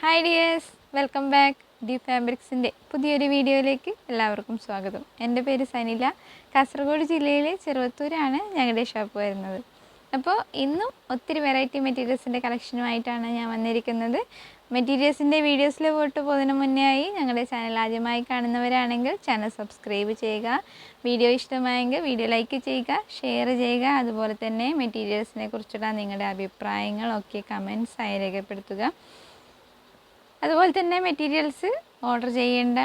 Hi dears, welcome back. D ഫാബ്രിക്സിൻ്റെ പുതിയൊരു വീഡിയോയിലേക്ക് എല്ലാവർക്കും സ്വാഗതം. എൻ്റെ പേര് സനില. കാസർഗോഡ് ജില്ലയിലെ ചെറുവത്തൂരാണ് ഞങ്ങളുടെ ഷോപ്പ് വരുന്നത്. അപ്പോൾ ഇന്നും ഒത്തിരി വെറൈറ്റി മെറ്റീരിയൽസിൻ്റെ കളക്ഷനുമായിട്ടാണ് ഞാൻ വന്നിരിക്കുന്നത്. മെറ്റീരിയൽസിൻ്റെ വീഡിയോസിൽ പോയിട്ട് പോകുന്നതിന് മുന്നേ ആയി ഞങ്ങളുടെ ചാനൽ ആദ്യമായി കാണുന്നവരാണെങ്കിൽ ചാനൽ സബ്സ്ക്രൈബ് ചെയ്യുക. വീഡിയോ ഇഷ്ടമായെങ്കിൽ വീഡിയോ ലൈക്ക് ചെയ്യുക, ഷെയർ ചെയ്യുക. അതുപോലെ തന്നെ മെറ്റീരിയൽസിനെ കുറിച്ചുള്ള നിങ്ങളുടെ അഭിപ്രായങ്ങളൊക്കെ കമൻസ് ആയി രേഖപ്പെടുത്തുക. അതുപോലെ തന്നെ മെറ്റീരിയൽസ് ഓർഡർ ചെയ്യേണ്ട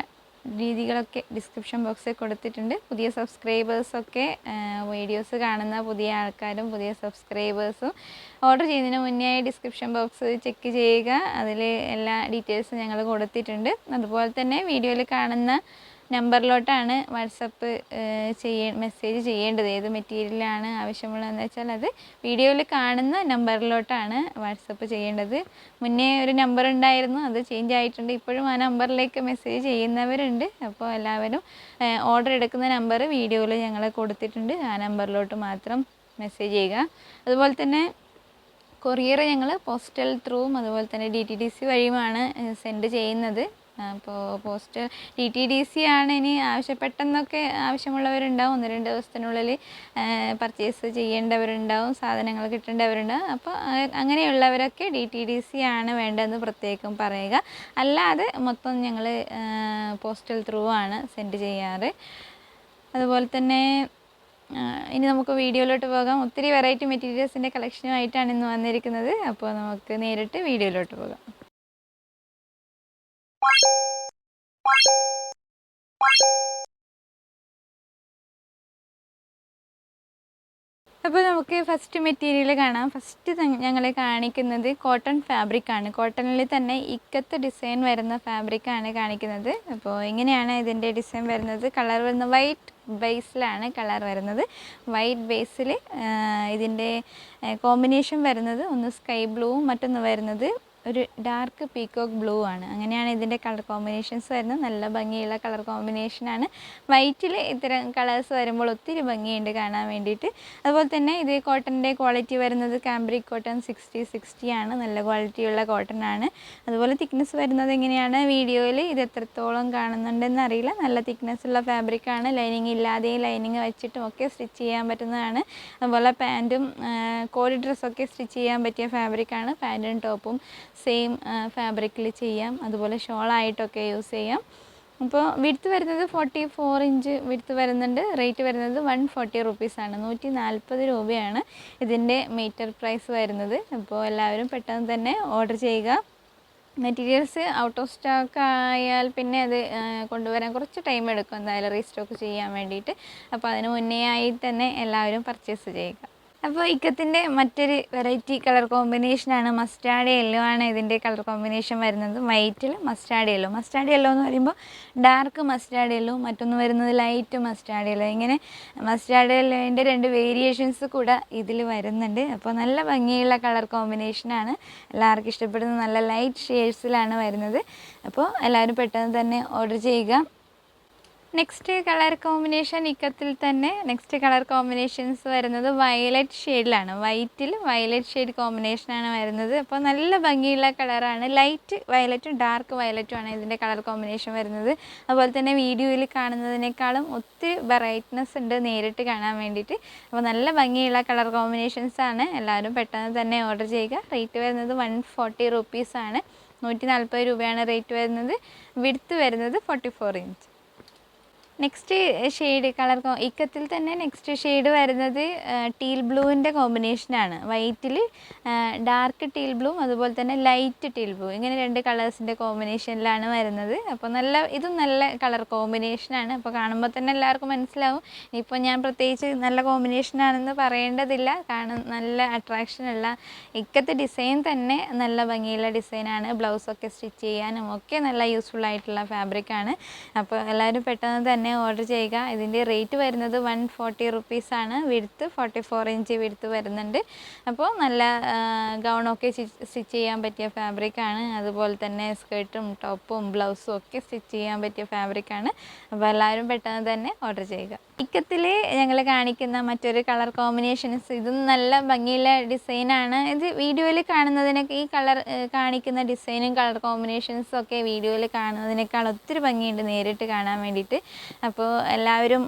രീതികളൊക്കെ ഡിസ്ക്രിപ്ഷൻ ബോക്സിൽ കൊടുത്തിട്ടുണ്ട്. പുതിയ സബ്സ്ക്രൈബേഴ്സൊക്കെ വീഡിയോസ് കാണുന്ന പുതിയ ആൾക്കാരും പുതിയ സബ്സ്ക്രൈബേഴ്സും ഓർഡർ ചെയ്യുന്നതിന് മുന്നേ ഡിസ്ക്രിപ്ഷൻ ബോക്സ് ചെക്ക് ചെയ്യുക. അതിൽ എല്ലാ ഡീറ്റെയിൽസും ഞങ്ങൾ കൊടുത്തിട്ടുണ്ട്. അതുപോലെ തന്നെ വീഡിയോയിൽ കാണുന്ന നമ്പറിലോട്ടാണ് വാട്സപ്പ് മെസ്സേജ് ചെയ്യേണ്ടത്. ഏത് മെറ്റീരിയലാണ് ആവശ്യമുള്ളതെന്ന് വെച്ചാൽ അത് വീഡിയോയിൽ കാണുന്ന നമ്പറിലോട്ടാണ് വാട്സപ്പ് ചെയ്യേണ്ടത്. മുന്നേ ഒരു നമ്പർ ഉണ്ടായിരുന്നു, അത് ചേഞ്ച് ആയിട്ടുണ്ട്. ഇപ്പോഴും ആ നമ്പറിലേക്ക് മെസ്സേജ് ചെയ്യുന്നവരുണ്ട്. അപ്പോൾ എല്ലാവരും ഓർഡർ എടുക്കുന്ന നമ്പർ വീഡിയോയിൽ ഞങ്ങൾ കൊടുത്തിട്ടുണ്ട്. ആ നമ്പറിലോട്ട് മാത്രം മെസ്സേജ് ചെയ്യുക. അതുപോലെ തന്നെ കൊറിയർ ഞങ്ങൾ പോസ്റ്റൽ ത്രൂവും അതുപോലെ തന്നെ DTDC വഴിയുമാണ് സെൻഡ് ചെയ്യുന്നത്. അപ്പോൾ DTDC ആണ് ഇനി പെട്ടെന്നൊക്കെ ആവശ്യമുള്ളവരുണ്ടാവും. 1-2 ദിവസത്തിനുള്ളിൽ പർച്ചേസ് ചെയ്യേണ്ടവരുണ്ടാവും, സാധനങ്ങൾ കിട്ടേണ്ടവരുണ്ടാവും. അപ്പോൾ അങ്ങനെയുള്ളവരൊക്കെ DTDC ആണ് വേണ്ടതെന്ന് പ്രത്യേകം പറയുക. അല്ലാതെ മൊത്തം ഞങ്ങൾ പോസ്റ്റൽ ത്രൂ ആണ് സെൻഡ് ചെയ്യാറ്. അതുപോലെ തന്നെ ഇനി നമുക്ക് വീഡിയോയിലോട്ട് പോകാം. ഒത്തിരി വെറൈറ്റി മെറ്റീരിയൽസിൻ്റെ കളക്ഷനുമായിട്ടാണ് ഇന്ന് വന്നിരിക്കുന്നത്. അപ്പോൾ നമുക്ക് നേരിട്ട് വീഡിയോയിലോട്ട് പോകാം. അപ്പോൾ നമുക്ക് ഫസ്റ്റ് മെറ്റീരിയൽ കാണാം. ഫസ്റ്റ് ഞങ്ങളെ കാണിക്കുന്നത് കോട്ടൺ ഫാബ്രിക്കാണ്. കോട്ടണിൽ തന്നെ ഇക്കത്ത് ഡിസൈൻ വരുന്ന ഫാബ്രിക്കാണ് കാണിക്കുന്നത്. അപ്പോൾ എങ്ങനെയാണ് ഇതിൻ്റെ ഡിസൈൻ വരുന്നത്? കളർ വരുന്നത് വൈറ്റ് ബേസിലാണ് കളർ വരുന്നത്. വൈറ്റ് ബേസിൽ ഇതിൻ്റെ കോമ്പിനേഷൻ വരുന്നത് ഒന്ന് സ്കൈ ബ്ലൂവും മറ്റൊന്ന് വരുന്നത് ഒരു ഡാർക്ക് പീക്കോക്ക് ബ്ലൂ ആണ്. അങ്ങനെയാണ് ഇതിൻ്റെ കളർ കോമ്പിനേഷൻസ് വരുന്നത്. നല്ല ഭംഗിയുള്ള കളർ കോമ്പിനേഷനാണ്. വൈറ്റിൽ ഇത്തരം കളേഴ്സ് വരുമ്പോൾ ഒത്തിരി ഭംഗിയുണ്ട് കാണാൻ വേണ്ടിയിട്ട്. അതുപോലെ തന്നെ ഇത് കോട്ടൻ്റെ ക്വാളിറ്റി വരുന്നത് കാംബ്രിക് കോട്ടൺ 60 ആണ്. നല്ല ക്വാളിറ്റിയുള്ള കോട്ടൺ ആണ്. അതുപോലെ തിക്നെസ് വരുന്നത് എങ്ങനെയാണ്? വീഡിയോയിൽ ഇത് എത്രത്തോളം കാണുന്നുണ്ടെന്ന് അറിയില്ല. നല്ല തിക്നെസ് ഉള്ള ഫാബ്രിക്കാണ്. ലൈനിങ് ഇല്ലാതെയും ലൈനിങ് വെച്ചിട്ടും ഒക്കെ സ്റ്റിച്ച് ചെയ്യാൻ പറ്റുന്നതാണ്. അതുപോലെ പാൻറ്റും കോഡ് ഡ്രസ്സൊക്കെ സ്റ്റിച്ച് ചെയ്യാൻ പറ്റിയ ഫാബ്രിക്കാണ്. പാൻറ്റും ടോപ്പും സെയിം ഫാബ്രിക്കിൽ ചെയ്യാം. അതുപോലെ ഷോളായിട്ടൊക്കെ യൂസ് ചെയ്യാം. അപ്പോൾ വിഡ്ത്ത് വരുന്നത് 44 ഇഞ്ച് വിഡ്ത്ത് വരുന്നുണ്ട്. റേറ്റ് വരുന്നത് 140 റുപ്പീസാണ്. 140 രൂപയാണ് ഇതിൻ്റെ മീറ്റർ പ്രൈസ് വരുന്നത്. അപ്പോൾ എല്ലാവരും പെട്ടെന്ന് തന്നെ ഓർഡർ ചെയ്യുക. മെറ്റീരിയൽസ് ഔട്ട് ഓഫ് സ്റ്റോക്ക് ആയാൽ പിന്നെ അത് കൊണ്ടുവരാൻ കുറച്ച് ടൈം എടുക്കും എന്തായാലും റീസ്റ്റോക്ക് ചെയ്യാൻ വേണ്ടിയിട്ട്. അപ്പോൾ അതിന് മുന്നേ ആയി തന്നെ എല്ലാവരും പർച്ചേസ് ചെയ്യുക. അപ്പോൾ ഇക്കത്തിൻ്റെ മറ്റൊരു വെറൈറ്റി കളർ കോമ്പിനേഷനാണ് മസ്റ്റാർഡ് യെല്ലോ ആണ് ഇതിൻ്റെ കളർ കോമ്പിനേഷൻ വരുന്നത്. വൈറ്റിൽ മസ്റ്റാർഡ് യെല്ലോ. മസ്റ്റാർഡ് യെല്ലോ എന്ന് പറയുമ്പോൾ ഡാർക്ക് മസ്റ്റാർഡ് യെല്ലോ, മറ്റൊന്ന് വരുന്നത് ലൈറ്റ് മസ്റ്റാർഡ് യെല്ലോ. ഇങ്ങനെ മസ്റ്റാർഡ് യെല്ലോൻ്റെ 2 വേരിയേഷൻസ് കൂടെ ഇതിൽ വരുന്നുണ്ട്. അപ്പോൾ നല്ല ഭംഗിയുള്ള കളർ കോമ്പിനേഷനാണ്. എല്ലാവർക്കും ഇഷ്ടപ്പെടുന്ന നല്ല ലൈറ്റ് ഷെയ്ഡ്സിലാണ് വരുന്നത്. അപ്പോൾ എല്ലാവരും പെട്ടെന്ന് തന്നെ ഓർഡർ ചെയ്യുക. നെക്സ്റ്റ് കളർ കോമ്പിനേഷൻ ഇക്കത്തിൽ തന്നെ നെക്സ്റ്റ് കളർ കോമ്പിനേഷൻസ് വരുന്നത് വയലറ്റ് ഷെയ്ഡിലാണ്. വൈറ്റിൽ വയലറ്റ് ഷെയ്ഡ് കോമ്പിനേഷനാണ് വരുന്നത്. അപ്പോൾ നല്ല ഭംഗിയുള്ള കളറാണ്. ലൈറ്റ് വയലറ്റും ഡാർക്ക് വയലറ്റും ആണ് ഇതിൻ്റെ കളർ കോമ്പിനേഷൻ വരുന്നത്. അതുപോലെ തന്നെ വീഡിയോയിൽ കാണുന്നതിനേക്കാളും ഒത്തിരി ബ്രൈറ്റ്നസ് ഉണ്ട് നേരിട്ട് കാണാൻ വേണ്ടിയിട്ട്. അപ്പോൾ നല്ല ഭംഗിയുള്ള കളർ കോമ്പിനേഷൻസ് ആണ്. എല്ലാവരും പെട്ടെന്ന് തന്നെ ഓർഡർ ചെയ്യുക. റേറ്റ് വരുന്നത് 140 റുപ്പീസാണ്. 140 രൂപയാണ് റേറ്റ് വരുന്നത്. വിഡ്ത്ത് വരുന്നത് 44 ഇഞ്ച്. നെക്സ്റ്റ് ഷെയ്ഡ് കളർ ഇക്കത്തിൽ തന്നെ നെക്സ്റ്റ് ഷെയ്ഡ് വരുന്നത് ടീൽ ബ്ലൂവിൻ്റെ കോമ്പിനേഷനാണ്. വൈറ്റിൽ ഡാർക്ക് ടീൽ ബ്ലൂ അതുപോലെ തന്നെ ലൈറ്റ് ടീൽ ബ്ലൂ, ഇങ്ങനെ 2 കളേഴ്സിൻ്റെ കോമ്പിനേഷനിലാണ് വരുന്നത്. അപ്പോൾ ഇതും നല്ല കളർ കോമ്പിനേഷനാണ്. അപ്പോൾ കാണുമ്പോൾ തന്നെ എല്ലാവർക്കും മനസ്സിലാവും. ഇപ്പോൾ ഞാൻ പ്രത്യേകിച്ച് നല്ല കോമ്പിനേഷനാണെന്ന് പറയേണ്ടതില്ല. നല്ല അട്രാക്ഷനുള്ള ഇക്കത്തെ ഡിസൈൻ തന്നെ നല്ല ഭംഗിയുള്ള ഡിസൈനാണ്. ബ്ലൗസൊക്കെ സ്റ്റിച്ച് ചെയ്യാനും ഒക്കെ നല്ല യൂസ്ഫുൾ ആയിട്ടുള്ള ഫാബ്രിക്കാണ്. അപ്പോൾ എല്ലാവരും പെട്ടെന്ന് തന്നെ ഓർഡർ ചെയ്യുക. ഇതിൻ്റെ റേറ്റ് വരുന്നത് 140 റുപ്പീസാണ്. വിഡ്ത്ത് 44 ഇഞ്ച് വിഡ്ത്ത് വരുന്നുണ്ട്. അപ്പോൾ നല്ല ഗൗണൊക്കെ സ്റ്റിച്ച് ചെയ്യാൻ പറ്റിയ ഫാബ്രിക്കാണ്. അതുപോലെ തന്നെ സ്കേർട്ടും ടോപ്പും ബ്ലൗസും ഒക്കെ സ്റ്റിച്ച് ചെയ്യാൻ പറ്റിയ ഫാബ്രിക്കാണ്. അപ്പോൾ എല്ലാവരും പെട്ടെന്ന് തന്നെ ഓർഡർ ചെയ്യുക. ഇക്കത്തിൽ ഞങ്ങൾ കാണിക്കുന്ന മറ്റൊരു കളർ കോമ്പിനേഷൻസ് ഇതും നല്ല ഭംഗിയുള്ള ഡിസൈനാണ്. ഇത് വീഡിയോയിൽ കാണുന്നതിനൊക്കെ ഈ കളർ കാണിക്കുന്ന ഡിസൈനും കളർ കോമ്പിനേഷൻസും ഒക്കെ വീഡിയോയിൽ കാണുന്നതിനേക്കാൾ ഒത്തിരി ഭംഗിയുണ്ട് നേരിട്ട് കാണാൻ വേണ്ടിയിട്ട്. അപ്പോൾ എല്ലാവരും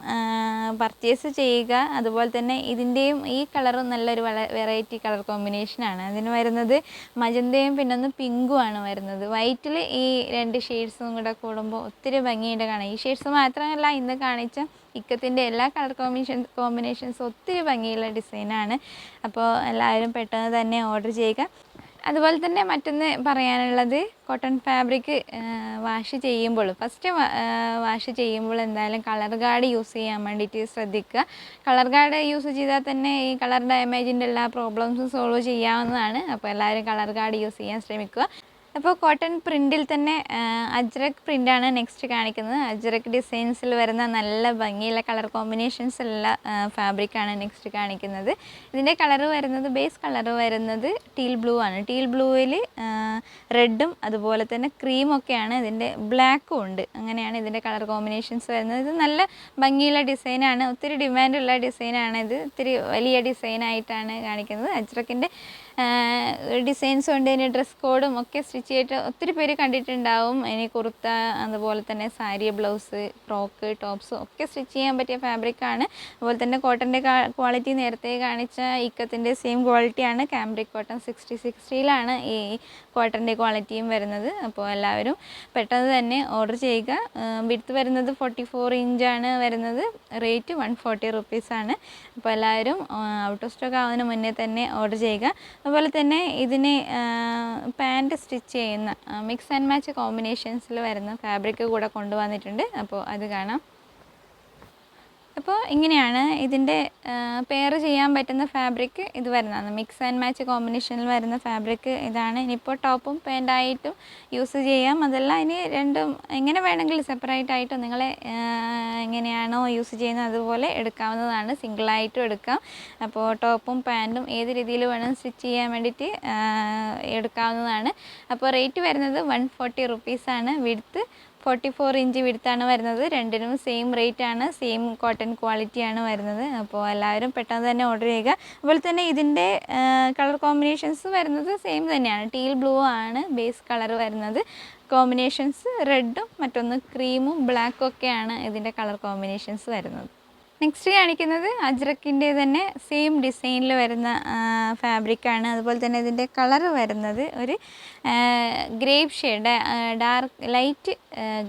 പർച്ചേസ് ചെയ്യുക. അതുപോലെ തന്നെ ഇതിൻ്റെയും ഈ കളറും നല്ലൊരു വെറൈറ്റി കളർ കോമ്പിനേഷനാണ്. അതിന് വരുന്നത് മജന്തയും പിന്നെ ഒന്ന് പിങ്കുമാണ് വരുന്നത്. വൈറ്റിൽ ഈ 2 ഷെയ്ഡ്സും കൂടെ കൂടുമ്പോൾ ഒത്തിരി ഭംഗിയുണ്ട് കാണാൻ. ഈ ഷെയ്ഡ്സ് മാത്രമല്ല ഇന്ന് കാണിച്ച ഇക്കത്തിൻ്റെ എല്ലാ കളർ കോമ്പിനേഷൻസും ഒത്തിരി ഭംഗിയുള്ള ഡിസൈനാണ്. അപ്പോൾ എല്ലാവരും പെട്ടെന്ന് തന്നെ ഓർഡർ ചെയ്യുക. അതുപോലെ തന്നെ മറ്റൊന്ന് പറയാനുള്ളത്, കോട്ടൺ ഫാബ്രിക് വാഷ് ചെയ്യുമ്പോൾ ഫസ്റ്റ് വാഷ് ചെയ്യുമ്പോൾ എന്തായാലും കളർ ഗാർഡ് യൂസ് ചെയ്യാൻ വേണ്ടിയിട്ട് ശ്രദ്ധിക്കുക. കളർ ഗാർഡ് യൂസ് ചെയ്താൽ തന്നെ ഈ കളർ ഡാമേജിൻ്റെ എല്ലാ പ്രോബ്ലംസും സോൾവ് ചെയ്യാവുന്നതാണ്. അപ്പോൾ എല്ലാവരും കളർ ഗാർഡ് യൂസ് ചെയ്യാൻ ശ്രമിക്കുക. അപ്പോൾ കോട്ടൺ പ്രിൻറ്റിൽ തന്നെ അജ്രക് പ്രിൻ്റാണ് നെക്സ്റ്റ് കാണിക്കുന്നത്. അജ്രക് ഡിസൈൻസിൽ വരുന്ന നല്ല ഭംഗിയുള്ള കളർ കോമ്പിനേഷൻസ് ഉള്ള ഫാബ്രിക്കാണ് നെക്സ്റ്റ് കാണിക്കുന്നത്. ഇതിൻ്റെ കളറ് വരുന്നത് ബേസ് കളറ് വരുന്നത് ടീൽ ബ്ലൂ ആണ്. ടീൽ ബ്ലൂവിൽ റെഡും അതുപോലെ തന്നെ ക്രീമൊക്കെയാണ്, ഇതിൻ്റെ ബ്ലാക്കും ഉണ്ട്. അങ്ങനെയാണ് ഇതിൻ്റെ കളർ കോമ്പിനേഷൻസ് വരുന്നത്. ഇത് നല്ല ഭംഗിയുള്ള ഡിസൈനാണ്, ഒത്തിരി ഡിമാൻഡുള്ള ഡിസൈനാണ്. ഇത് ഒത്തിരി വലിയ ഡിസൈനായിട്ടാണ് കാണിക്കുന്നത്. അജ്രക്കിൻ്റെ ഡിസൈൻസ് കൊണ്ട് ഇനി ഡ്രസ് കോഡും ഒക്കെ സ്റ്റിച്ച് ചെയ്തിട്ട് ഒത്തിരി പേര് കണ്ടിട്ടുണ്ടാവും. ഇനി കുർത്ത, അതുപോലെ തന്നെ സാരി, ബ്ലൗസ്, ഫ്രോക്ക്, ടോപ്സ് ഒക്കെ സ്റ്റിച്ച് ചെയ്യാൻ പറ്റിയ ഫാബ്രിക്കാണ്. അതുപോലെ തന്നെ കോട്ടൻ്റെ ക്വാളിറ്റി നേരത്തെ കാണിച്ച ഇക്കത്തിൻ്റെ സെയിം ക്വാളിറ്റിയാണ്. കാംബ്രിക് കോട്ടൺ 60/60യിലാണ് ഈ കോട്ടൻ്റെ ക്വാളിറ്റിയും വരുന്നത്. അപ്പോൾ എല്ലാവരും പെട്ടെന്ന് തന്നെ ഓർഡർ ചെയ്യുക. വിഡ്ത്ത് വരുന്നത് 44 ഇഞ്ചാണ് വരുന്നത്. റേറ്റ് 140 റുപ്പീസാണ്. അപ്പോൾ എല്ലാവരും ഔട്ട് ഓഫ് സ്റ്റോക്ക് ആവുന്നതിന് മുന്നേ തന്നെ ഓർഡർ ചെയ്യുക. അതുപോലെ തന്നെ ഇതിന് പാൻറ്റ് സ്റ്റിച്ച് ചെയ്യുന്ന മിക്സ് ആൻഡ് മാച്ച് കോമ്പിനേഷൻസിൽ വരുന്ന ഫാബ്രിക് കൂടെ കൊണ്ടുവന്നിട്ടുണ്ട്. അപ്പോൾ അത് കാണാം. അപ്പോൾ ഇങ്ങനെയാണ് ഇതിൻ്റെ പെയർ ചെയ്യാൻ പറ്റുന്ന ഫാബ്രിക് ഇത് വരുന്നതാണ്. മിക്സ് ആൻഡ് മാച്ച് കോമ്പിനേഷനിൽ വരുന്ന ഫാബ്രിക് ഇതാണ്. ഇനിയിപ്പോൾ ടോപ്പും പാൻറ്റായിട്ടും യൂസ് ചെയ്യാം. അതല്ല ഇനി രണ്ടും എങ്ങനെ വേണമെങ്കിലും സെപ്പറേറ്റ് ആയിട്ടും നിങ്ങളെ എങ്ങനെയാണോ യൂസ് ചെയ്യുന്നത് അതുപോലെ എടുക്കാവുന്നതാണ്. സിംഗിളായിട്ടും എടുക്കാം. അപ്പോൾ ടോപ്പും പാൻറ്റും ഏത് രീതിയിൽ വേണം സ്റ്റിച്ച് ചെയ്യാൻ വേണ്ടിയിട്ട് എടുക്കാവുന്നതാണ്. അപ്പോൾ റേറ്റ് വരുന്നത് 140 റുപ്പീസാണ്. വിഡ്ത്ത് 44 ഇഞ്ച് വിഡ്ത്താണ് വരുന്നത്. രണ്ടിനും സെയിം റേറ്റ് ആണ്, സെയിം കോട്ടൺ ക്വാളിറ്റിയാണ് വരുന്നത്. അപ്പോൾ എല്ലാവരും പെട്ടെന്ന് തന്നെ ഓർഡർ ചെയ്യുക. അതുപോലെ തന്നെ ഇതിൻ്റെ കളർ കോമ്പിനേഷൻസ് വരുന്നത് സെയിം തന്നെയാണ്. ടീൽ ബ്ലൂ ആണ് ബേസ് കളർ വരുന്നത്. കോമ്പിനേഷൻസ് റെഡും മറ്റൊന്ന് ക്രീമും ബ്ലാക്കും ഒക്കെയാണ് ഇതിൻ്റെ കളർ കോമ്പിനേഷൻസ് വരുന്നത്. നെക്സ്റ്റ് കാണിക്കുന്നത് അജ്രക്കിൻ്റെ തന്നെ സെയിം ഡിസൈനിൽ വരുന്ന ഫാബ്രിക്കാണ്. അതുപോലെ തന്നെ ഇതിൻ്റെ കളർ വരുന്നത് ഒരു grape shade, dark light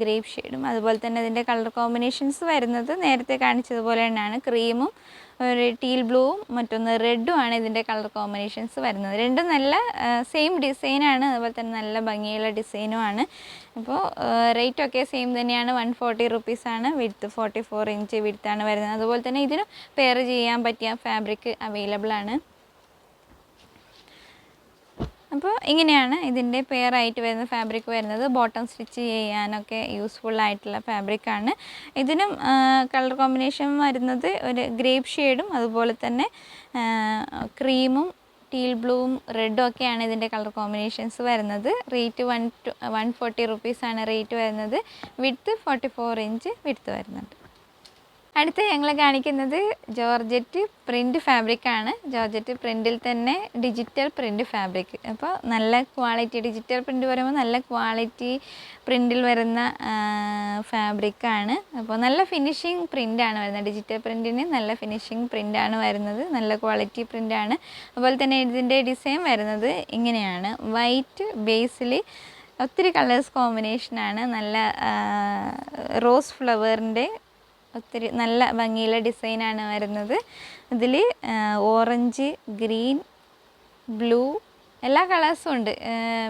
grape ഷെയ്ഡും. അതുപോലെ തന്നെ ഇതിൻ്റെ കളർ കോമ്പിനേഷൻസ് വരുന്നത് നേരത്തെ കാണിച്ചതുപോലെ തന്നെയാണ്. ക്രീമും ഒരു ടീൽ ബ്ലൂവും മറ്റൊന്ന് റെഡും ആണ് ഇതിൻ്റെ കളർ കോമ്പിനേഷൻസ് വരുന്നത്. രണ്ടും നല്ല സെയിം ഡിസൈനാണ്. അതുപോലെ തന്നെ നല്ല ഭംഗിയുള്ള ഡിസൈനുമാണ്. അപ്പോൾ റേറ്റൊക്കെ സെയിം തന്നെയാണ്. 140 റുപ്പീസാണ്. വിഡ്ത്ത് 44 ഇഞ്ച് വിഡ്ത്താണ് വരുന്നത്. അതുപോലെ തന്നെ ഇതിന് പെയർ ചെയ്യാൻ പറ്റിയ ഫാബ്രിക് അവൈലബിൾ ആണ്. അപ്പോൾ ഇങ്ങനെയാണ് ഇതിൻ്റെ പെയറായിട്ട് വരുന്ന ഫാബ്രിക് വരുന്നത്. ബോട്ടം സ്റ്റിച്ച് ചെയ്യാനൊക്കെ യൂസ്ഫുൾ ആയിട്ടുള്ള ഫാബ്രിക്കാണ്. ഇതിനും കളർ കോമ്പിനേഷൻ വരുന്നത് ഒരു ഗ്രേപ്പ് ഷെയ്ഡും അതുപോലെ തന്നെ ക്രീമും ടീൽ ബ്ലൂവും റെഡും ഒക്കെയാണ് ഇതിൻ്റെ കളർ കോമ്പിനേഷൻസ് വരുന്നത്. റേറ്റ് 140 റുപ്പീസാണ് റേറ്റ് വരുന്നത്. വിഡ്ത്ത് 44 ഇഞ്ച് വിഡ്ത്ത് വരുന്നുണ്ട്. അടുത്ത് ഞങ്ങൾ കാണിക്കുന്നത് ജോർജറ്റ് പ്രിൻ്റ് ഫാബ്രിക്കാണ്. ജോർജറ്റ് പ്രിൻറ്റിൽ തന്നെ ഡിജിറ്റൽ പ്രിൻ്റ് ഫാബ്രിക്. അപ്പോൾ നല്ല ക്വാളിറ്റി, ഡിജിറ്റൽ പ്രിൻ്റ് പറയുമ്പോൾ നല്ല ക്വാളിറ്റി പ്രിൻറ്റിൽ വരുന്ന ഫാബ്രിക്കാണ്. അപ്പോൾ നല്ല ഫിനിഷിങ് പ്രിൻ്റാണ് വരുന്നത്. ഡിജിറ്റൽ പ്രിൻറ്റിന് നല്ല ഫിനിഷിങ് പ്രിൻ്റാണ് വരുന്നത്. നല്ല ക്വാളിറ്റി പ്രിൻ്റാണ്. അതുപോലെ തന്നെ ഇതിൻ്റെ ഡിസൈൻ വരുന്നത് ഇങ്ങനെയാണ്. വൈറ്റ് ബേസിൽ ഒത്തിരി കളേഴ്സ് കോമ്പിനേഷനാണ്. നല്ല റോസ് ഫ്ലവറിൻ്റെ ഒത്തിരി നല്ല ഭംഗിയുള്ള ഡിസൈനാണ് വരുന്നത്. ഇതിൽ ഓറഞ്ച്, ഗ്രീൻ, ബ്ലൂ എല്ലാ കളേഴ്സും ഉണ്ട്.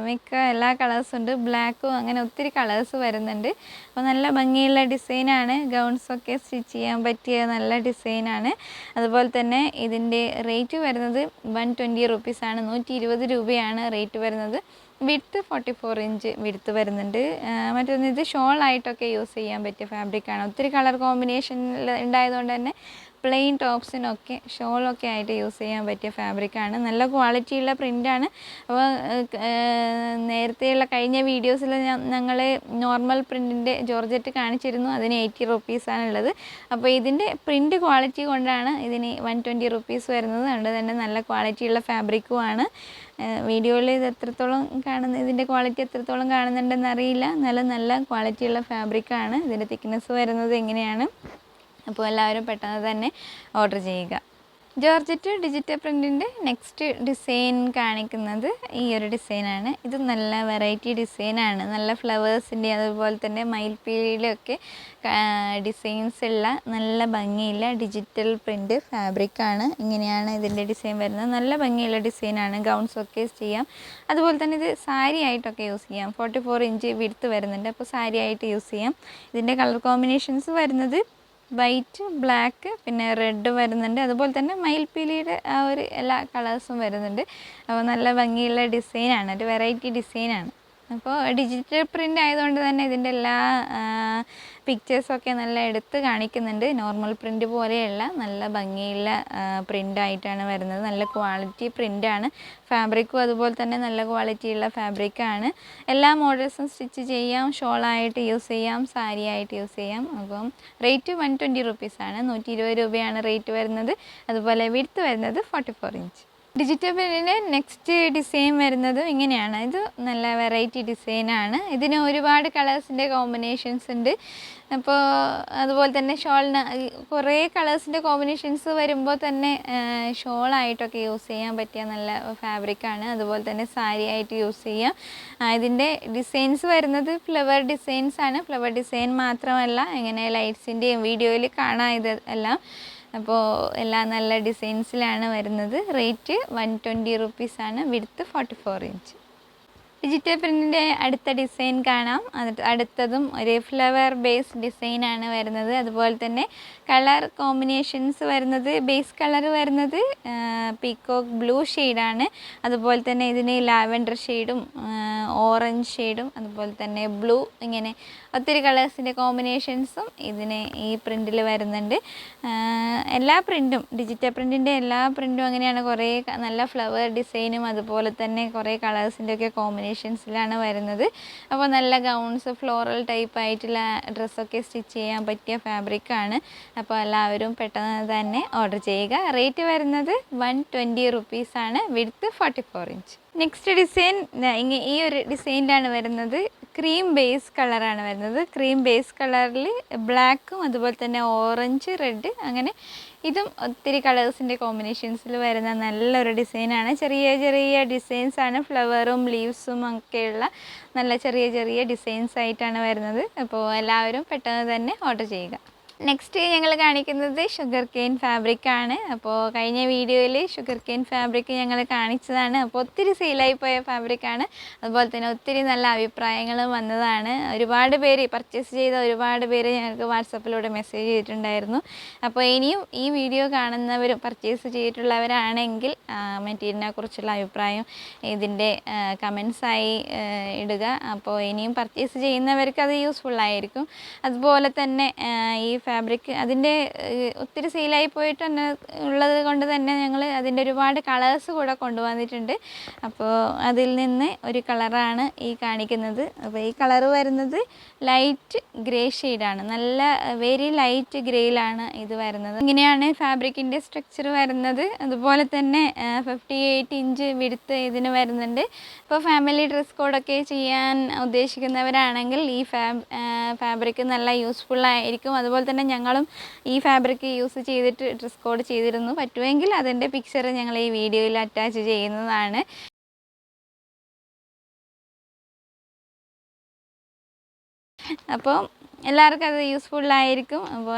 മിക്ക എല്ലാ കളേഴ്സും ഉണ്ട്. ബ്ലാക്കും അങ്ങനെ ഒത്തിരി കളേഴ്സ് വരുന്നുണ്ട്. അപ്പോൾ നല്ല ഭംഗിയുള്ള ഡിസൈനാണ്. ഗൗൺസൊക്കെ സ്റ്റിച്ച് ചെയ്യാൻ പറ്റിയ നല്ല ഡിസൈനാണ്. അതുപോലെ തന്നെ ഇതിൻ്റെ റേറ്റ് വരുന്നത് 120 റുപ്പീസാണ്. 120 രൂപയാണ് റേറ്റ് വരുന്നത്. വിഡ്ത്ത് 44 ഇഞ്ച് വിഡ്ത്ത് വരുന്നുണ്ട്. മറ്റൊന്ന് ഇത് ഷോളായിട്ടൊക്കെ യൂസ് ചെയ്യാൻ പറ്റിയ ഫാബ്രിക്കാണ്. ഒത്തിരി കളർ കോമ്പിനേഷൻ ഉണ്ടായതുകൊണ്ട് തന്നെ പ്ലെയിൻ ടോപ്സിനൊക്കെ ഷോളൊക്കെ ആയിട്ട് യൂസ് ചെയ്യാൻ പറ്റിയ ഫാബ്രിക്കാണ്. നല്ല ക്വാളിറ്റിയുള്ള പ്രിൻ്റാണ്. അപ്പോൾ നേരത്തെയുള്ള കഴിഞ്ഞ വീഡിയോസിൽ ഞങ്ങൾ നോർമൽ പ്രിൻറ്റിൻ്റെ ജോർജറ്റ് കാണിച്ചിരുന്നു. അതിന് 80 റുപ്പീസാണുള്ളത്. അപ്പോൾ ഇതിൻ്റെ പ്രിൻ്റ് ക്വാളിറ്റി കൊണ്ടാണ് ഇതിന് 120 റുപ്പീസ് വരുന്നത്. അതുകൊണ്ട് തന്നെ നല്ല ക്വാളിറ്റിയുള്ള ഫാബ്രിക്കുമാണ്. വീഡിയോയിൽ ഇത് എത്രത്തോളം ഇതിൻ്റെ ക്വാളിറ്റി എത്രത്തോളം കാണുന്നുണ്ടെന്ന് അറിയില്ല. നല്ല ക്വാളിറ്റിയുള്ള ഫാബ്രിക്കാണ്. ഇതിൻ്റെ തിക്നെസ് വരുന്നത് എങ്ങനെയാണ്. അപ്പോൾ എല്ലാവരും പെട്ടെന്ന് തന്നെ ഓർഡർ ചെയ്യുക. ജോർജറ്റ് ഡിജിറ്റൽ പ്രിൻറ്റിൻ്റെ നെക്സ്റ്റ് ഡിസൈൻ കാണിക്കുന്നത് ഈ ഒരു ഡിസൈനാണ്. ഇത് നല്ല വെറൈറ്റി ഡിസൈനാണ്. നല്ല ഫ്ലവേഴ്സിൻ്റെ അതുപോലെ തന്നെ മയിൽപ്പീലിയിലൊക്കെ ഡിസൈൻസ് ഉള്ള നല്ല ഭംഗിയുള്ള ഡിജിറ്റൽ പ്രിൻറ്റ് ഫാബ്രിക്കാണ്. ഇങ്ങനെയാണ് ഇതിൻ്റെ ഡിസൈൻ വരുന്നത്. നല്ല ഭംഗിയുള്ള ഡിസൈനാണ്. ഗൗൺസൊക്കെ ചെയ്യാം. അതുപോലെ തന്നെ ഇത് സാരി ആയിട്ടൊക്കെ യൂസ് ചെയ്യാം. 44 ഇഞ്ച് വിഡ്ത്ത് വരുന്നുണ്ട്. അപ്പോൾ സാരി ആയിട്ട് യൂസ് ചെയ്യാം. ഇതിൻ്റെ കളർ കോമ്പിനേഷൻസ് വരുന്നത് വൈറ്റ്, ബ്ലാക്ക്, പിന്നെ റെഡ് വരുന്നുണ്ട്. അതുപോലെ തന്നെ മയിൽപ്പീലിയുടെ ആ ഒരു എല്ലാ കളേഴ്സും വരുന്നുണ്ട്. അപ്പോൾ നല്ല ഭംഗിയുള്ള ഡിസൈനാണ്. ഒരു വെറൈറ്റി ഡിസൈനാണ്. അപ്പോൾ ഡിജിറ്റൽ പ്രിൻ്റ് ആയതുകൊണ്ട് തന്നെ ഇതിൻ്റെ എല്ലാ പിക്ചേഴ്സൊക്കെ നല്ല എടുത്ത് കാണിക്കുന്നുണ്ട്. നോർമൽ പ്രിൻ്റ് പോലെയല്ല, നല്ല ഭംഗിയുള്ള പ്രിൻ്റായിട്ടാണ് വരുന്നത്. നല്ല ക്വാളിറ്റി പ്രിൻ്റാണ്. ഫാബ്രിക്കും അതുപോലെ തന്നെ നല്ല ക്വാളിറ്റിയുള്ള ഫാബ്രിക്കാണ്. എല്ലാ മോഡൽസും സ്റ്റിച്ച് ചെയ്യാം. ഷോളായിട്ട് യൂസ് ചെയ്യാം, സാരി ആയിട്ട് യൂസ് ചെയ്യാം. അപ്പം റേറ്റ് 120 റുപ്പീസാണ്. 120 രൂപയാണ് റേറ്റ് വരുന്നത്. അതുപോലെ വിഡ്ത്ത് വരുന്നത് 44 ഇഞ്ച്. ഡിജിറ്റൽ പ്രിൻറ്റിൻ്റെ നെക്സ്റ്റ് ഡിസൈൻ വരുന്നതും ഇങ്ങനെയാണ്. ഇത് നല്ല വെറൈറ്റി ഡിസൈനാണ്. ഇതിന് ഒരുപാട് കളേഴ്സിൻ്റെ കോമ്പിനേഷൻസ് ഉണ്ട്. അപ്പോൾ അതുപോലെ തന്നെ ഷോളിന് കുറേ കളേഴ്സിൻ്റെ കോമ്പിനേഷൻസ് വരുമ്പോൾ തന്നെ ഷോളായിട്ടൊക്കെ യൂസ് ചെയ്യാൻ പറ്റിയ നല്ല ഫാബ്രിക്കാണ്. അതുപോലെ തന്നെ സാരി ആയിട്ട് യൂസ് ചെയ്യാം. ഇതിൻ്റെ ഡിസൈൻസ് വരുന്നത് ഫ്ലവർ ഡിസൈൻസാണ്. ഫ്ലവർ ഡിസൈൻ മാത്രമല്ല, ഇങ്ങനെ ലൈറ്റ്സിൻ്റെയും വീഡിയോയിൽ കാണാം ഇത് എല്ലാം. അപ്പോൾ എല്ലാം നല്ല ഡിസൈൻസിലാണ് വരുന്നത്. റേറ്റ് 120 റുപ്പീസാണ്. Width 44 inch. ഡിജിറ്റൽ പ്രിൻറ്റിൻ്റെ അടുത്ത ഡിസൈൻ കാണാം. അടുത്തതും ഒരു ഫ്ലവർ ബേസ് ഡിസൈനാണ് വരുന്നത്. അതുപോലെ തന്നെ കളർ കോമ്പിനേഷൻസ് വരുന്നത് ബേസ് കളർ വരുന്നത് പീക്കോക്ക് ബ്ലൂ ഷെയ്ഡാണ്. അതുപോലെ തന്നെ ഇതിന് ലാവൻഡർ ഷെയ്ഡും ഓറഞ്ച് ഷെയ്ഡും അതുപോലെ തന്നെ ബ്ലൂ, ഇങ്ങനെ ഒത്തിരി കളേഴ്സിൻ്റെ കോമ്പിനേഷൻസും ഇതിന് ഈ പ്രിൻറ്റിൽ വരുന്നുണ്ട്. എല്ലാ പ്രിൻറ്റും ഡിജിറ്റൽ പ്രിൻറ്റിൻ്റെ എല്ലാ പ്രിൻറ്റും അങ്ങനെയാണ്. കുറേ നല്ല ഫ്ലവർ ഡിസൈനും അതുപോലെ തന്നെ കുറേ കളേഴ്സിൻ്റെയൊക്കെ കോമ്പിനേഷൻസിലാണ് വരുന്നത്. അപ്പോൾ നല്ല ഗൗൺസ്, ഫ്ലോറൽ ടൈപ്പ് ആയിട്ടുള്ള ഡ്രസ്സൊക്കെ സ്റ്റിച്ച് ചെയ്യാൻ പറ്റിയ ഫാബ്രിക്കാണ്. അപ്പോൾ എല്ലാവരും പെട്ടെന്ന് തന്നെ ഓർഡർ ചെയ്യുക. റേറ്റ് വരുന്നത് 120 റുപ്പീസാണ്. Width 44 inch. നെക്സ്റ്റ് ഡിസൈൻ ഈ ഒരു ഡിസൈനിലാണ് വരുന്നത്. ക്രീം ബേസ് കളറാണ് വരുന്നത്. ക്രീം ബേസ് കളറിൽ ബ്ലാക്കും അതുപോലെ തന്നെ ഓറഞ്ച്, റെഡ്, അങ്ങനെ ഇതും ഒത്തിരി കളേഴ്സിൻ്റെ കോമ്പിനേഷൻസിൽ വരുന്ന നല്ലൊരു ഡിസൈനാണ്. ചെറിയ ചെറിയ ഡിസൈൻസാണ്. ഫ്ലവറും ലീവ്സും ഒക്കെയുള്ള നല്ല ചെറിയ ചെറിയ ഡിസൈൻസ് ആയിട്ടാണ് വരുന്നത്. അപ്പോൾ എല്ലാവരും പെട്ടെന്ന് തന്നെ ഓർഡർ ചെയ്യുക. നെക്സ്റ്റ് ഞങ്ങൾ കാണിക്കുന്നത് ഷുഗർ കെയിൻ ഫാബ്രിക്കാണ്. അപ്പോൾ കഴിഞ്ഞ വീഡിയോയിൽ ഷുഗർ കെയിൻ ഫാബ്രിക് ഞങ്ങൾ കാണിച്ചതാണ്. അപ്പോൾ ഒത്തിരി സെയിലായി പോയ ഫാബ്രിക്കാണ്. അതുപോലെ തന്നെ ഒത്തിരി നല്ല അഭിപ്രായങ്ങളും വന്നതാണ്. ഒരുപാട് പേര് പർച്ചേസ് ചെയ്ത ഒരുപാട് പേര് ഞങ്ങൾക്ക് വാട്സപ്പിലൂടെ മെസ്സേജ് ചെയ്തിട്ടുണ്ടായിരുന്നു. അപ്പോൾ ഇനിയും ഈ വീഡിയോ കാണുന്നവരും പർച്ചേസ് ചെയ്തിട്ടുള്ളവരാണെങ്കിൽ മെറ്റീരിയലിനെ കുറിച്ചുള്ള അഭിപ്രായം ഇതിൻ്റെ കമൻസായി ഇടുക. അപ്പോൾ ഇനിയും പർച്ചേസ് ചെയ്യുന്നവർക്ക് അത് യൂസ്ഫുള്ളായിരിക്കും. അതുപോലെ തന്നെ ഈ ഫാബ്രിക് അതിൻ്റെ ഒത്തിരി സെയിലായി പോയിട്ട് തന്നെ ഉള്ളത് കൊണ്ട് തന്നെ ഞങ്ങൾ അതിൻ്റെ ഒരുപാട് കളേഴ്സ് കൂടെ കൊണ്ടുവന്നിട്ടുണ്ട്. അപ്പോൾ അതിൽ നിന്ന് ഒരു കളറാണ് ഈ കാണിക്കുന്നത്. അപ്പോൾ ഈ കളറ് വരുന്നത് ലൈറ്റ് ഗ്രേ ഷെയ്ഡാണ്. നല്ല വെരി ലൈറ്റ് ഗ്രേയിലാണ് ഇത് വരുന്നത്. ഇങ്ങനെയാണ് ഫാബ്രിക്കിൻ്റെ സ്ട്രക്ചർ വരുന്നത്. അതുപോലെ തന്നെ 58 ഇഞ്ച് വിഡ്ത്ത് ഇതിന് വരുന്നുണ്ട്. ഇപ്പോൾ ഫാമിലി ഡ്രസ് കോഡൊക്കെ ചെയ്യാൻ ഉദ്ദേശിക്കുന്നവരാണെങ്കിൽ ഈ ഫാബ്രിക് നല്ല യൂസ്ഫുള്ളായിരിക്കും. അതുപോലെ തന്നെ ഞങ്ങളും ഈ ഫാബ്രിക് യൂസ് ചെയ്തിട്ട് ഡ്രസ് കോഡ് ചെയ്തിരുന്നു. പറ്റുമെങ്കിൽ അതിൻ്റെ പിക്ചർ ഞങ്ങൾ ഈ വീഡിയോയിൽ അറ്റാച്ച് ചെയ്യുന്നതാണ്. അപ്പോൾ എല്ലാവർക്കും അത് യൂസ്ഫുള്ളായിരിക്കും. അപ്പോൾ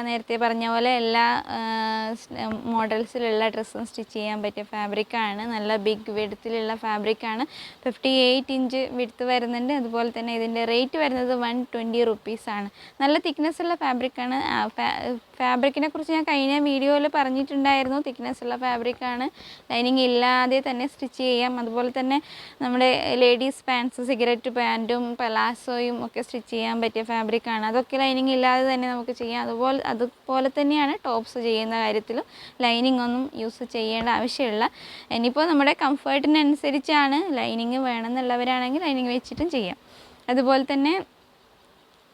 നേരത്തെ പറഞ്ഞ പോലെ എല്ലാ മോഡൽസിലുള്ള ഡ്രസ്സും സ്റ്റിച്ച് ചെയ്യാൻ പറ്റിയ ഫാബ്രിക്കാണ്. നല്ല ബിഗ് വിഡ്ത്തിലുള്ള ഫാബ്രിക്കാണ്. 58 ഇഞ്ച് വിഡ്ത്ത് വരുന്നുണ്ട്. അതുപോലെ തന്നെ ഇതിൻ്റെ റേറ്റ് വരുന്നത് 120 റുപ്പീസാണ്. നല്ല തിക്നെസ്സുള്ള ഫാബ്രിക്കാണ്. ഫാബ്രിക്കിനെ കുറിച്ച് ഞാൻ കഴിഞ്ഞ വീഡിയോയിൽ പറഞ്ഞിട്ടുണ്ടായിരുന്നു. തിക്നെസ്സുള്ള ഫാബ്രിക്കാണ്. ലൈനിങ് ഇല്ലാതെ തന്നെ സ്റ്റിച്ച് ചെയ്യാം. അതുപോലെ തന്നെ നമ്മുടെ ലേഡീസ് പാൻസ്, സിഗരറ്റ് പാൻറ്റും പലാസോയും ഒക്കെ സ്റ്റിച്ച് ചെയ്യാൻ പറ്റിയ ഫാബ്രിക്കാണ്. ഫാബ്രിക്കാണ്. അതൊക്കെ ലൈനിങ് ഇല്ലാതെ തന്നെ നമുക്ക് ചെയ്യാം. അതുപോലെ തന്നെയാണ് ടോപ്സ് ചെയ്യുന്ന കാര്യത്തിലും ലൈനിങ് ഒന്നും യൂസ് ചെയ്യേണ്ട ആവശ്യമില്ല. ഇനിയിപ്പോൾ നമ്മുടെ കംഫർട്ടിനനുസരിച്ചാണ്, ലൈനിങ് വേണമെന്നുള്ളവരാണെങ്കിൽ ലൈനിങ് വെച്ചിട്ടും ചെയ്യാം. അതുപോലെ തന്നെ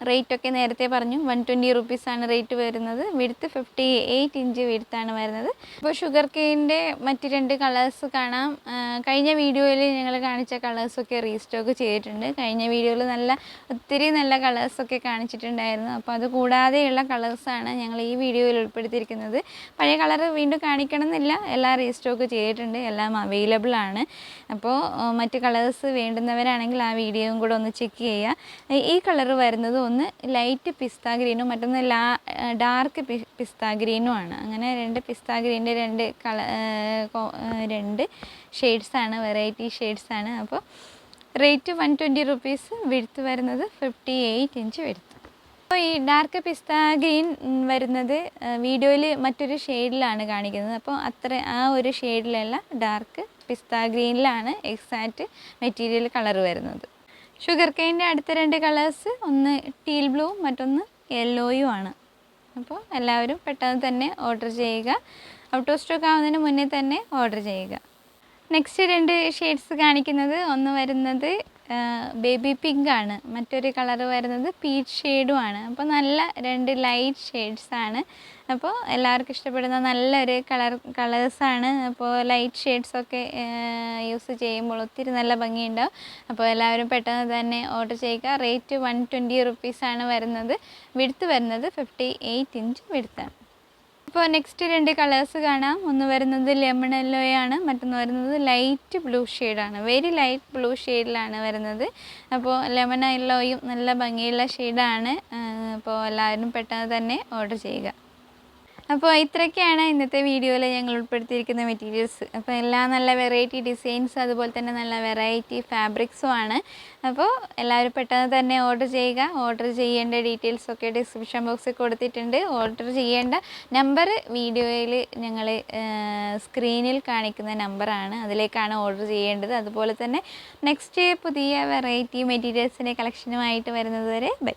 റേറ്റൊക്കെ നേരത്തെ പറഞ്ഞു, 120 റുപ്പീസാണ് റേറ്റ് വരുന്നത്. വിഡ്ത്ത് 58 ഇഞ്ച് വിഡ്ത്താണ് വരുന്നത്. ഇപ്പോൾ ഷുഗർ കെയിൻ്റെ മറ്റ് 2 കളേഴ്സ് കാണാം. കഴിഞ്ഞ വീഡിയോയിൽ ഞങ്ങൾ കാണിച്ച കളേഴ്സൊക്കെ റീസ്റ്റോക്ക് ചെയ്തിട്ടുണ്ട്. കഴിഞ്ഞ വീഡിയോയിൽ ഒത്തിരി നല്ല കളേഴ്സൊക്കെ കാണിച്ചിട്ടുണ്ടായിരുന്നു. അപ്പോൾ അത് കൂടാതെയുള്ള കളേഴ്സാണ് ഞങ്ങൾ ഈ വീഡിയോയിൽ ഉൾപ്പെടുത്തിയിരിക്കുന്നത്. പഴയ കളർ വീണ്ടും കാണിക്കണം എന്നില്ല, എല്ലാം റീസ്റ്റോക്ക് ചെയ്തിട്ടുണ്ട്, എല്ലാം അവൈലബിൾ ആണ്. അപ്പോൾ മറ്റ് കളേഴ്സ് വേണ്ടുന്നവരാണെങ്കിൽ ആ വീഡിയോയും കൂടെ ഒന്ന് ചെക്ക് ചെയ്യുക. ഈ കളർ വരുന്നത് ഒന്ന് ലൈറ്റ് പിസ്ത ഗ്രീനും മറ്റൊന്ന് ഡാർക്ക് പിസ്ത ഗ്രീനും ആണ്. അങ്ങനെ 2 പിസ്ത ഗ്രീൻ്റെ 2 ഷെയ്ഡ്സാണ്, വെറൈറ്റി ഷെയ്ഡ്സാണ്. അപ്പോൾ റേറ്റ് 120 റുപ്പീസ്, വിഡ്ത്ത് വരുന്നത് 58 ഇഞ്ച് വിഡ്ത്ത്. അപ്പോൾ ഈ ഡാർക്ക് പിസ്ത ഗ്രീൻ വരുന്നത് വീഡിയോയിൽ മറ്റൊരു ഷെയ്ഡിലാണ് കാണിക്കുന്നത്. അപ്പോൾ ആ ഒരു ഷെയ്ഡിലല്ല, ഡാർക്ക് പിസ്ത ഗ്രീനിലാണ് എക്സാക്റ്റ് മെറ്റീരിയൽ കളർ വരുന്നത്. ഷുഗർ കെയിൻ്റെ അടുത്ത 2 കളേഴ്സ് ഒന്ന് ടീൽ ബ്ലൂ മറ്റൊന്ന് യെല്ലോയും ആണ്. അപ്പോൾ എല്ലാവരും പെട്ടെന്ന് തന്നെ ഓർഡർ ചെയ്യുക. ഔട്ട് ഓഫ് സ്റ്റോക്ക് ആവുന്നതിന് മുന്നേ തന്നെ ഓർഡർ ചെയ്യുക. നെക്സ്റ്റ് 2 ഷെയ്ഡ്സ് കാണിക്കുന്നത്, ഒന്ന് വരുന്നത് ബേബി പിങ്ക് ആണ്, മറ്റൊരു കളർ വരുന്നത് പീച്ച് ഷെയ്ഡും ആണ്. അപ്പോൾ നല്ല 2 ലൈറ്റ് ഷെയ്ഡ്സാണ്. അപ്പോൾ എല്ലാവർക്കും ഇഷ്ടപ്പെടുന്ന നല്ലൊരു കളേഴ്സാണ്. അപ്പോൾ ലൈറ്റ് ഷെയ്ഡ്സൊക്കെ യൂസ് ചെയ്യുമ്പോൾ ഒത്തിരി നല്ല ഭംഗിയുണ്ടാവും. അപ്പോൾ എല്ലാവരും പെട്ടെന്ന് തന്നെ ഓർഡർ ചെയ്യുക. റേറ്റ് 120 റുപ്പീസാണ് വരുന്നത്. വിഡ്ത്ത് വരുന്നത് 58 ഇഞ്ച് വിഡ്ത്താണ്. ഇപ്പോൾ നെക്സ്റ്റ് 2 കളേഴ്സ് കാണാം. ഒന്ന് വരുന്നത് ലെമൺ യെല്ലോയാണ്, മറ്റൊന്ന് വരുന്നത് ലൈറ്റ് ബ്ലൂ ഷെയ്ഡാണ്. വെരി ലൈറ്റ് ബ്ലൂ ഷെയ്ഡിലാണ് വരുന്നത്. അപ്പോൾ ലെമൺ യെല്ലോയും നല്ല ഭംഗിയുള്ള ഷെയ്ഡാണ്. അപ്പോൾ എല്ലാവരും പെട്ടെന്ന് തന്നെ ഓർഡർ ചെയ്യുക. അപ്പോൾ ഇത്രയൊക്കെയാണ് ഇന്നത്തെ വീഡിയോയിൽ ഞങ്ങൾ ഉൾപ്പെടുത്തിയിരിക്കുന്ന മെറ്റീരിയൽസ്. അപ്പോൾ എല്ലാം നല്ല വെറൈറ്റി ഡിസൈൻസ്, അതുപോലെ തന്നെ നല്ല വെറൈറ്റി ഫാബ്രിക്സും ആണ്. അപ്പോൾ എല്ലാവരും പെട്ടെന്ന് തന്നെ ഓർഡർ ചെയ്യുക. ഓർഡർ ചെയ്യേണ്ട ഡീറ്റെയിൽസൊക്കെ ഡിസ്ക്രിപ്ഷൻ ബോക്സിൽ കൊടുത്തിട്ടുണ്ട്. ഓർഡർ ചെയ്യേണ്ട നമ്പർ വീഡിയോയിൽ ഞങ്ങൾ സ്ക്രീനിൽ കാണിക്കുന്ന നമ്പറാണ്, അതിലേക്കാണ് ഓർഡർ ചെയ്യേണ്ടത്. അതുപോലെ തന്നെ നെക്സ്റ്റ് പുതിയ വെറൈറ്റി മെറ്റീരിയൽസിൻ്റെ കളക്ഷനുമായിട്ട് വരുന്നത് വരെ ബൈ.